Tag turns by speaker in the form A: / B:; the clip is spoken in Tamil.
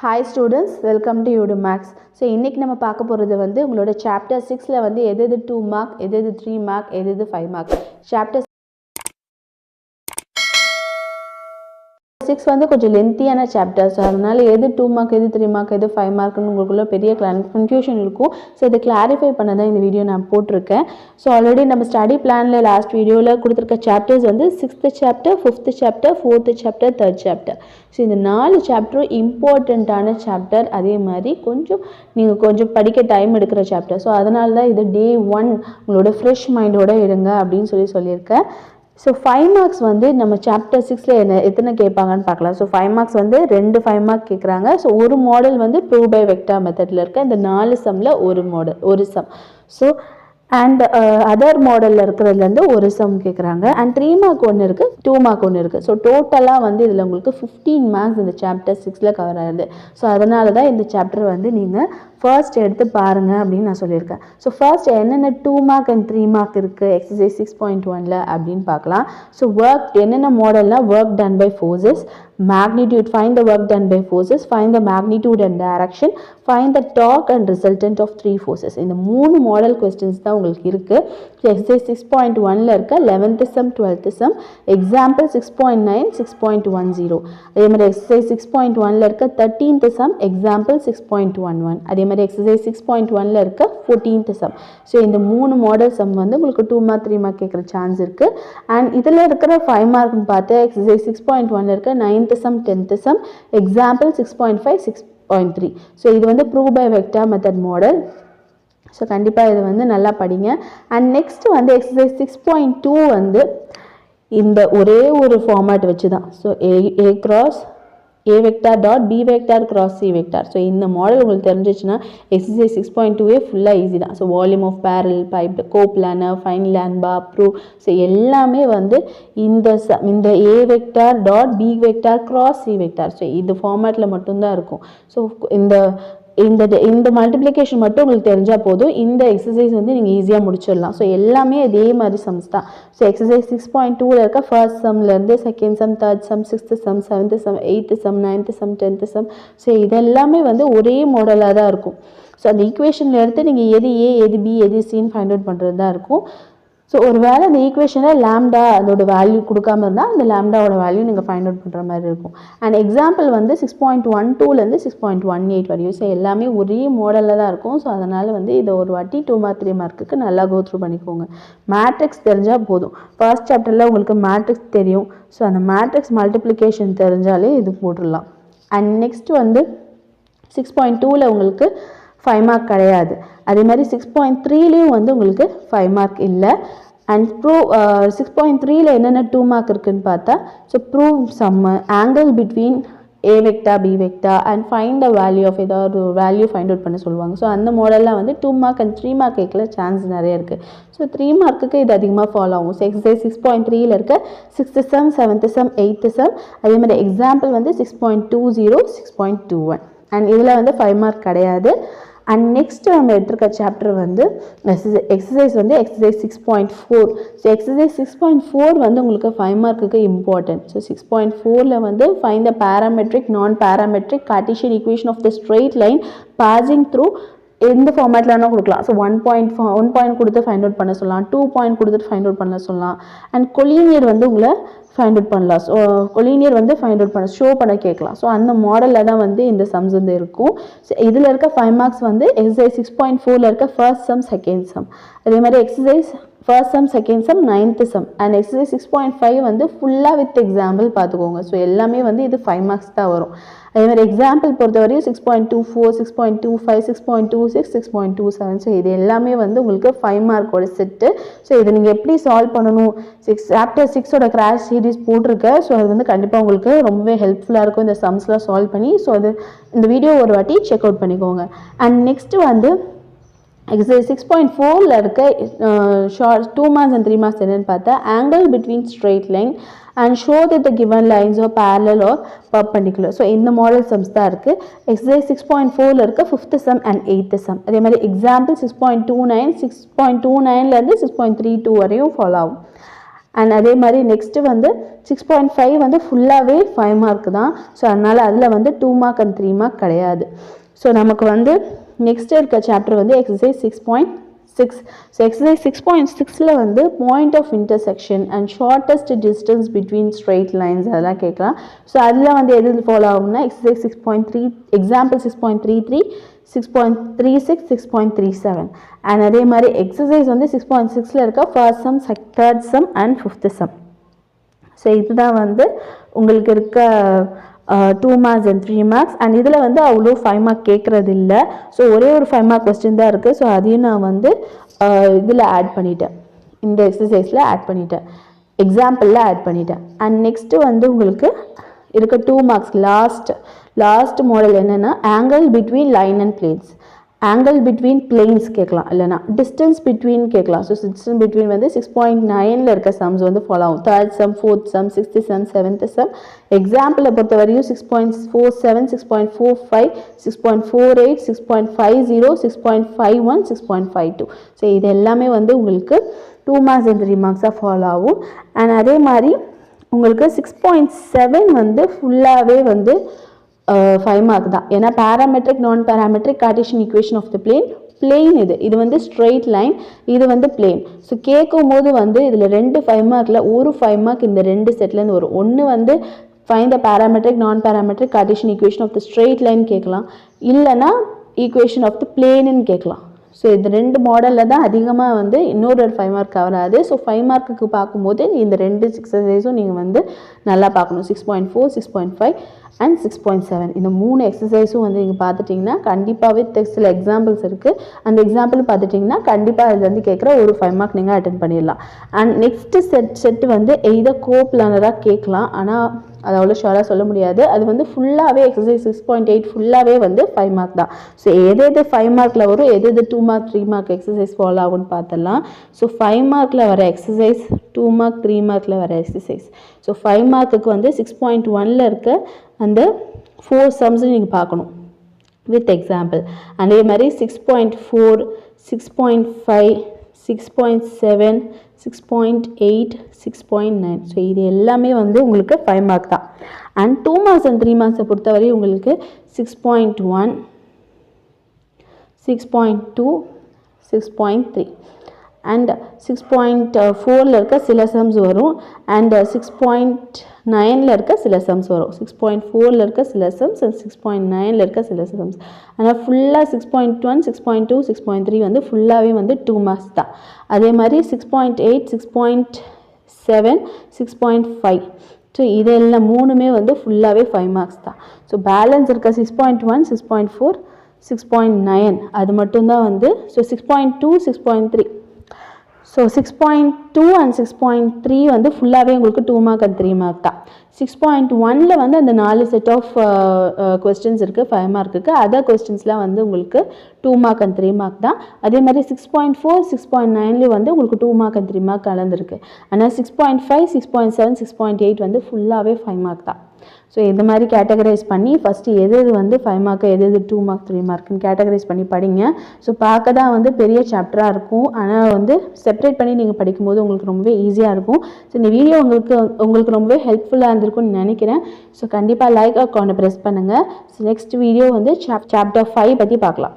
A: Hi students, welcome to UDMax. So இன்னைக்கு நம்ம பார்க்க போறது வந்து உங்களோட chapter 6ல வந்து எது 2 mark, எது 3 mark, எது 5 mark. Chapter 6 வந்து கொஞ்சம் லென்த்தியான சாப்டர்ஸ், அதனால எது 2 மார்க் எது 3 மார்க் எது 5 மார்க்னு உங்களுக்குள்ள பெரிய கன்ஃபியூஷன் இருக்கும். ஸோ இதை கிளாரிஃபை பண்ண தான் இந்த வீடியோ நான் போட்டிருக்கேன். ஸோ ஆல்ரெடி நம்ம ஸ்டடி பிளானில் லாஸ்ட் வீடியோவில் கொடுத்துருக்க சாப்டர்ஸ் வந்து 6th chapter, 5th chapter, 4th chapter, 3rd chapter. So இந்த 4 சாப்டரும் இம்பார்ட்டண்ட்டான சாப்டர், அதே மாதிரி நீங்கள் கொஞ்சம் படிக்க டைம் எடுக்கிற சாப்டர். ஸோ அதனால தான் இது டே 1 உங்களோட ஃப்ரெஷ் மைண்டோடு இருங்க அப்படின்னு சொல்லியிருக்கேன். ஸோ 5 மார்க்ஸ் வந்து நம்ம சாப்டர் 6ல் எத்தனை கேட்பாங்கன்னு பார்க்கலாம். ஸோ 5 மார்க்ஸ் வந்து 2 5 மார்க் கேட்குறாங்க. ஸோ ஒரு மாடல் வந்து ப்ரூவ் பை வெக்டார் மெத்தடில் இருக்க இந்த 4 சம்மில் ஒரு சம். ஸோ அண்ட் அதர் மாடலில் இருக்கிறதுலேருந்து ஒரு சம் கேட்குறாங்க. அண்ட் 3 மார்க் ஒன்று இருக்குது, 2 மார்க் ஒன்று இருக்குது. ஸோ டோட்டலாக வந்து இதில் உங்களுக்கு 15 மார்க்ஸ் இந்த சாப்டர் 6ல் கவர் ஆகுது. ஸோ அதனால தான் இந்த சாப்டர் வந்து நீங்கள் ஃபர்ஸ்ட் எடுத்து பாருங்கள் அப்படின்னு நான் சொல்லியிருக்கேன். ஸோ ஃபர்ஸ்ட் என்னென்ன 2 மார்க் அண்ட் 3 மார்க் இருக்குது எக்ஸசைஸ் 6.1ல் அப்படின்னு பார்க்கலாம். ஸோ ஒர்க் என்னென்ன மாடல்னால் work done by forces, magnitude, find the work done by forces, find the magnitude and direction, find the torque and resultant of 3 forces. இந்த 3 மாடல் கொஸ்டின்ஸ் தான் உங்களுக்கு இருக்கு. எக்ஸசைஸ் 6.1ல இருக்க 11th sum, 12th sum, example 6.9, 6.10. அதே மாதிரி எக்ஸசைஸ் 6.1ல இருக்க 13th sum, எக்ஸாம்பிள் 6.11. அதே மாதிரி எக்ஸசைஸ் 6.1ல இருக்க 14th sum. ஸோ இந்த 3 மாடல் சம் வந்து உங்களுக்கு 2 மார்க் 3 மார்க் கேட்குற சான்ஸ் இருக்கு. அண்ட் இதில் இருக்கிற 5 மார்க்னு பார்த்து எக்ஸசைஸ் 6.1ல இருக்க 9th sum, 10th sum, example 6.5, 6.3. So இது வந்து prove by vector method model. So கண்டிப்பாக இது வந்து நல்லா படிங்க. அண்ட் நெக்ஸ்ட் வந்து எக்ஸசைஸ் 6.2 வந்து இந்த ஒரே ஒரு ஃபார்மேட் வச்சு தான். So A cross A vector dot B vector cross C vector. So இந்த மாடல் உங்களுக்கு தெரிஞ்சிச்சுன்னா எக்ஸசைஸ் 6.2 ஃபுல்லாக ஈஸி தான். So volume of parallelepiped, coplanar, find lambda, prove, so எல்லாமே வந்து இந்த A vector dot B vector cross C vector. So இது ஃபார்மேட்டில் மட்டும்தான் இருக்கும். ஸோ இந்த மல்டிப்ளிகேஷன் மட்டும் உங்களுக்கு தெரிஞ்சால் போதும், இந்த எக்ஸசைஸ் வந்து நீங்கள் ஈஸியாக முடிச்சிடலாம். ஸோ எல்லாமே அதே மாதிரி சம்ஸ் தான். ஸோ எக்ஸசைஸ் 6.2ல இருக்க ஃபர்ஸ்ட் சம்லேருந்து second sum, third sum, 6th sum, 7th sum, 8th sum, 9th sum, 10th sum, so இதெல்லாமே வந்து ஒரே மாடலாக தான் இருக்கும். ஸோ அந்த ஈக்குவேஷனில் எடுத்து நீங்கள் எது ஏ எது பி எது சின்னு ஃபைண்ட் அவுட் பண்ணுறது தான் இருக்கும். ஸோ ஒரு வேளை அந்த ஈக்குவேஷனில் லேம்டா அதோட வேல்யூ கொடுக்காம இருந்தால் அந்த லேம்டாவோட வேல்யூ நீங்கள் ஃபைண்ட் அவுட் பண்ணுற மாதிரி இருக்கும். அண்ட் எக்ஸாம்பிள் வந்து 6.12லேருந்து 6.18 வரையும். ஸோ எல்லாமே ஒரே மாடலில் தான் இருக்கும். ஸோ அதனால் வந்து இதை ஒரு வாட்டி 2 மார்க் 3 மார்க்குக்கு நல்லா கோ த்ரூ பண்ணிக்கோங்க. மேட்ரிக்ஸ் தெரிஞ்சால் போதும். ஃபர்ஸ்ட் சாப்டரில் உங்களுக்கு மேட்ரிக்ஸ் தெரியும். ஸோ அந்த மேட்ரிக்ஸ் மல்டிப்ளிகேஷன் தெரிஞ்சாலே இது போட்டுடலாம். அண்ட் நெக்ஸ்ட் வந்து 6.2ல உங்களுக்கு 5 மார்க் கிடையாது. அதே மாதிரி 6.3லேயும் வந்து உங்களுக்கு 5 மார்க் இல்லை. அண்ட் ப்ரூவ் 6.3ல என்னென்ன 2 மார்க் இருக்குன்னு பார்த்தா, so prove sum, angle between A vector B vector and find the value of ஏதாவது ஒரு வேல்யூ ஃபைண்ட் அவுட் பண்ண சொல்லுவாங்க. ஸோ அந்த மாடலில் வந்து 2 மார்க் அண்ட் 3 மார்க் கேட்கல சான்ஸ் நிறைய இருக்குது. ஸோ 3 மார்க்குக்கு இது அதிகமாக ஃபாலோ ஆகும். ஸோ எக்ஸசைஸ் 6.3ல இருக்க 6th sum, 7th sum, 8th sum, அதே மாதிரி எக்ஸாம்பிள் வந்து 6.20, 6.21. அண்ட் இதில் வந்து 5 மார்க் கிடையாது. அண்ட் நெக்ஸ்ட் நம்ம எடுத்துருக்க சாப்டர் வந்து எக்ஸசைஸ் வந்து எக்ஸசைஸ் 6.4. ஸோ எக்ஸசைஸ் 6.4 வந்து உங்களுக்கு 5 மார்க்குக்கு இம்பார்ட்டன்ட். ஸோ 6.4ல வந்து find the parametric non parametric Cartesian equation of the straight line passing through எந்த ஃபார்மேட்டில் வேணால் கொடுக்கலாம். ஸோ 1 பாயிண்ட் கொடுத்து ஃபைண்ட் அவுட் பண்ண சொல்லலாம், 2 பாயிண்ட் கொடுத்துட்டு ஃபைண்ட் அவுட் பண்ண சொல்லலாம். அண்ட் கொலீனியர் வந்து உங்களை ஃபைண்ட் அவுட் பண்ணலாம். ஸோ கொலீனியர் வந்து ஃபைண்ட் அவுட் பண்ண ஷோ பண்ண கேட்கலாம். ஸோ அந்த மாடலில் தான் வந்து இந்த சம்ஸ் வந்து இருக்கும். ஸோ இதில் இருக்க 5 மார்க்ஸ் வந்து எக்ஸசைஸ் 6.4ல இருக்க ஃபர்ஸ்ட் சம், செகண்ட் சம், அதே மாதிரி exercise first sum, second sum, 9th sum, and exercise 6.5 வந்து ஃபுல்லாக வித் எக்ஸாம்பிள் பார்த்துக்கோங்க. ஸோ எல்லாமே வந்து இது 5 மார்க்ஸ் தான் வரும். அதே மாதிரி எக்ஸாம்பிள் பொறுத்தவரையும் 6.24, 6.25, 6.26, 6.27. ஸோ இது எல்லாமே வந்து உங்களுக்கு 5 மார்க்கோட செட்டு. ஸோ இதை நீங்கள் எப்படி சால்வ் பண்ணணும், சாப்டர் 6ஓட கிராஷ் சீரீஸ் போட்டிருக்கேன். ஸோ அது வந்து கண்டிப்பாக உங்களுக்கு ரொம்பவே ஹெல்ப்ஃபுல்லாக இருக்கும் இந்த சம்ஸ்லாம் சால்வ் பண்ணி. ஸோ அது இந்த வீடியோ ஒரு வாட்டி செக் அவுட் பண்ணிக்கோங்க. அண்ட் நெக்ஸ்ட் வந்து எக்ஸசைஸ் 6.4ல இருக்க 2 மார்க்ஸ் அண்ட் 3 மார்க்ஸ் என்னன்னு பார்த்தா, angle between straight line and show that the given lines are parallel or perpendicular. So இந்த மாடல் சம்ஸ் தான் இருக்குது. எக்ஸசைஸ் 6.4ல இருக்க 5th sum and 8th sum. அதே மாதிரி எக்ஸாம்பிள் 6.29, 6.29லேருந்து 6.32 வரையும் ஃபாலோ ஆகும். அண்ட் அதே மாதிரி நெக்ஸ்ட்டு வந்து 6.5 வந்து ஃபுல்லாகவே 5 மார்க் தான். ஸோ அதனால் அதில் வந்து 2 மார்க் அண்ட் 3 மார்க் கிடையாது. ஸோ நமக்கு வந்து நெக்ஸ்ட் இருக்க சாப்டர் வந்து எக்ஸசைஸ் 6.6. ஸோ எக்ஸசைஸ் 6.6ல் வந்து point of intersection and shortest distance between straight lines அதெல்லாம் கேட்கலாம். ஸோ அதில் வந்து எது ஃபாலோ ஆகும்னா எக்ஸசைஸ் 6.3 எக்ஸாம்பிள் 6.33 6.36 6.37 அண்ட் அதே மாதிரி எக்ஸசைஸ் வந்து 6.6ல் இருக்க first sum third some and fifth some. So இதுதான் வந்து உங்களுக்கு இருக்க 2 மார்க்ஸ் அண்ட் 3 மார்க்ஸ். அண்ட் இதில் வந்து அவ்வளோ 5 மார்க் கேட்குறது இல்லை. ஸோ ஒரே ஒரு 5 மார்க் கொஸ்டின் தான் இருக்குது. ஸோ அதையும் நான் வந்து இதில் ஆட் பண்ணிட்டேன், இந்த எக்ஸசைஸில் ஆட் பண்ணிட்டேன், எக்ஸாம்பிளில் ஆட் பண்ணிட்டேன். அண்ட் நெக்ஸ்ட்டு வந்து உங்களுக்கு இருக்க 2 மார்க்ஸ் லாஸ்ட் மாடல் என்னென்னா angle between line and planes. Angle between planes கேட்கலாம், இல்லைனா டிஸ்டன்ஸ் பிட்வீன் கேட்கலாம். ஸோ டிஸ்டன்ஸ் பிட்வீன் வந்து 6.9ல் இருக்க சம்ஸ் வந்து ஃபாலோ ஆகும். Third sum, fourth sum, sixth sum, seventh sum. எக்ஸாம்பிளை பொறுத்த வரையும் 6.47 6.45 6.48 6.50 6.51 6.52. ஸோ இது எல்லாமே வந்து உங்களுக்கு 2 மார்க்ஸ் அண்ட் 3 மார்க்ஸாக ஃபாலோ ஆகும். அண்ட் அதே மாதிரி உங்களுக்கு 6.7 வந்து ஃபுல்லாகவே வந்து 5 மார்க் தான். ஏன்னா parametric non parametric Cartesian equation of the plane இது வந்து ஸ்ட்ரெயிட் லைன், இது வந்து பிளேன். ஸோ கேட்கும் போது வந்து இதில் 2 5 மார்க்கில் ஒரு 5 மார்க் இந்த 2 செட்லேருந்து வரும். ஒன்று வந்து find the parametric non parametric Cartesian equation of the straight line கேட்கலாம், இல்லைனா ஈக்குவேஷன் ஆஃப் த பிளேன்னு கேட்கலாம். ஸோ இது 2 மாடலில் தான் அதிகமாக வந்து இன்னொரு 5 மார்க் வராது. ஸோ 5 மார்க்குக்கு பார்க்கும்போது இந்த 2 எக்ஸசைஸும் நீங்கள் வந்து நல்லா பார்க்கணும். 6.4 6.5 அண்ட் 6.7 இந்த 3 எக்ஸசைஸும் வந்து நீங்கள் பார்த்துட்டிங்கன்னா கண்டிப்பாகவே சில எக்ஸாம்பிள்ஸ் இருக்குது. அந்த எக்ஸாம்பிள் பார்த்துட்டிங்கன்னா கண்டிப்பாக அதில் வந்து கேட்குற ஒரு 5 மார்க் நீங்கள் அட்டென்ட் பண்ணிடலாம். அண்ட் நெக்ஸ்ட்டு செட்டு வந்து எய்தர் கோ பிளானராக கேட்கலாம், ஆனால் அது அவ்வளோ ஷுவராக சொல்ல முடியாது. அது வந்து ஃபுல்லாகவே எக்ஸசைஸ் 6.8 ஃபுல்லாகவே வந்து 5 மார்க் தான். ஸோ எது 5 மார்க்கில் வரும், எது 2 மார்க் 3 மார்க் எக்ஸசைஸ் ஃபாலோ ஆகும்னு பார்த்துடலாம். ஸோ 5 மார்க்கில் வர எக்ஸசைஸ், 2 மார்க் 3 மார்க்கில் வர எக்ஸசைஸ். ஸோ 5 மார்க்குக்கு வந்து 6.1ல் இருக்க அந்த 4 சம்ஸ் நீங்கள் பார்க்கணும் வித் எக்ஸாம்பிள். அதே மாதிரி 6.4 6.5 6.7 6.8 6.9. ஸோ இது எல்லாமே வந்து உங்களுக்கு 5 மார்க் தான். அண்ட் 2 மார்க்ஸ் அண்ட் 3 மார்க்ஸை பொறுத்தவரை உங்களுக்கு 6.1 6.2 6.3 அண்ட் 6.4ல் இருக்க சில சம்ஸ் வரும். அண்ட் 6.9ல் இருக்க சில சம்ஸ் வரும். 6.4ல் இருக்க சில சம்ஸ் அண்ட் 6.9ல் இருக்க சில சம்ஸ். ஆனால் ஃபுல்லாக 6.1 6.2 6.3 வந்து ஃபுல்லாகவே வந்து 2 மார்க்ஸ் தான். அதே மாதிரி 6.8 6.7 6.5. ஸோ இதெல்லாம் 3மே வந்து ஃபுல்லாகவே 5 மார்க்ஸ் தான். ஸோ பேலன்ஸ் இருக்க 6.1 6.4 6.9 அது மட்டும்தான் வந்து. ஸோ 6.2 6.3. ஸோ 6.2 அண்ட் 6.3 வந்து ஃபுல்லாகவே உங்களுக்கு 2 மார்க் அண்ட் 3 மார்க் தான். 6.1ல் வந்து அந்த 4 செட் ஆஃப் கொஸ்டின்ஸ் இருக்குது 5 மார்க்குக்கு. அதர் கொஸ்டின்ஸ்லாம் வந்து உங்களுக்கு 2 மார்க் அண்ட் 3 மார்க் தான். அதே மாதிரி 6.4 6.9லேயும் வந்து உங்களுக்கு 2 மார்க் அண்ட் 3 மார்க் கலந்துருக்கு. ஆனால் 6.5 6.7 6.8 வந்து ஃபுல்லாகவே 5 மார்க் தான். ஸோ இந்த மாதிரி கேட்டகரைஸ் பண்ணி ஃபஸ்ட்டு எது வந்து 5 மார்க்கு எது 2 மார்க் 3 மார்க்குன்னு கேட்டகரைஸ் பண்ணி படிங்க. ஸோ பார்க்க தான் வந்து பெரிய சாப்டராக இருக்கும், ஆனால் வந்து செப்பரேட் பண்ணி நீங்கள் படிக்கும்போது உங்களுக்கு ரொம்பவே ஈஸியாக இருக்கும். ஸோ இந்த வீடியோ உங்களுக்கு ரொம்பவே ஹெல்ப்ஃபுல்லாக இருந்திருக்கும்னு நினைக்கிறேன். ஸோ கண்டிப்பாக லைக் அக்கௌண்ட்டை ப்ரெஸ் பண்ணுங்கள். ஸோ நெக்ஸ்ட் வீடியோ வந்து சாப்டர் 5 பற்றி பார்க்கலாம்.